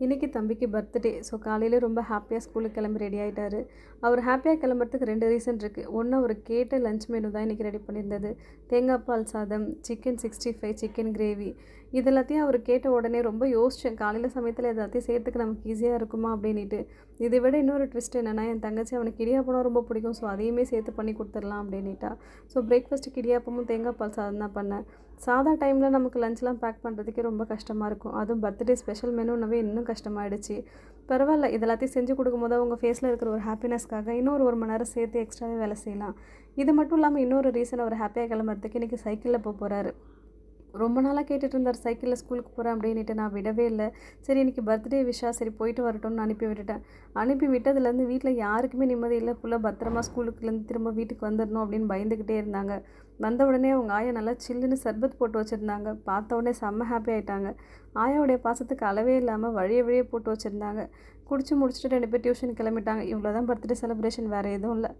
இன்றைக்கி தம்பிக்கு birthday. So காலையிலே ரொம்ப ஹாப்பியாக ஸ்கூலுக்கு கிளம்பி ரெடி ஆகிட்டாரு. அவர் ஹாப்பியாக கிளம்புறதுக்கு 2 ரீசன் இருக்குது. ஒன்று, அவர் கேட்ட லஞ்ச் மெனு தான் இன்றைக்கி ரெடி பண்ணியிருந்தது. தேங்காய் பால் சாதம், சிக்கன் 65, சிக்கன் கிரேவி. இது எல்லாத்தையும் அவர் கேட்ட உடனே ரொம்ப யோசித்தேன். காலையில் சமயத்தில் எல்லாத்தையும் செய்யறதுக்கு நமக்கு ஈஸியாக இருக்குமா அப்படின்ட்டு. இதை விட இன்னொரு ட்விஸ்ட் என்னென்னா, என் தங்கச்சி அவனுக்கு இடியாப்பம்னா ரொம்ப பிடிக்கும். ஸோ அதையுமே சேர்த்து பண்ணி கொடுத்துடலாம் அப்படின்ட்டா. ஸோ பிரேக்ஃபாஸ்ட்டுக்கு இடியாப்பமும் தேங்காய் பால் சாதம் தான் பண்ணேன். சாதா டைமில் நமக்கு லஞ்ச்லாம் பேக் பண்ணுறதுக்கே ரொம்ப கஷ்டமாக இருக்கும். அதுவும் பர்த்டே ஸ்பெஷல் மெனுனாவே இன்னும் கஷ்டமாயிடுச்சு. பரவாயில்ல, இது எல்லாத்தையும் செஞ்சு கொடுக்கும்போது அவங்க ஃபேஸில் இருக்கிற ஒரு ஹாப்பினஸ்க்காக இன்னொரு 1 மணி நேரம் சேர்த்து எக்ஸ்ட்ராவே வேலை செய்யலாம். இது மட்டும் இல்லாமல் இன்னொரு ரீசன், அவர் ஹாப்பியாக கிளம்புறதுக்கு இன்றைக்கி சைக்கிளில் போகிறாரு. ரொம்ப நாளாக கேட்டுட்டு இருந்தார் சைக்கிளில் ஸ்கூலுக்கு போகிறேன் அப்படின்ட்டு. நான் விடவே இல்லை. சரி இன்னைக்கு பர்த்டே விஷா, சரி போயிட்டு வரட்டும்னு அனுப்பி விட்டுட்டேன். அனுப்பி விட்டதுலேருந்து வீட்டில் யாருக்குமே நிம்மதி இல்லை. ஃபுல்லாக பத்திரமா ஸ்கூலுக்குலேருந்து திரும்ப வீட்டுக்கு வந்துடணும் அப்படின்னு பயந்துக்கிட்டே இருந்தாங்க. வந்த உடனே அவங்க ஆயா நல்லா சில்லுன்னு சர்பத் போட்டு வச்சுருந்தாங்க. பார்த்த உடனே செம்ம ஹாப்பி ஆகிட்டாங்க. ஆயாவுடைய பாசத்துக்கு அளவே இல்லாமல் வழியே போட்டு வச்சுருந்தாங்க. குடிச்சு முடிச்சுட்டு 2 பேர் டியூஷன் கிளம்பிட்டாங்க. இவ்வளோ தான் பர்த்டே செலிப்ரேஷன், வேறு எதுவும் இல்லை.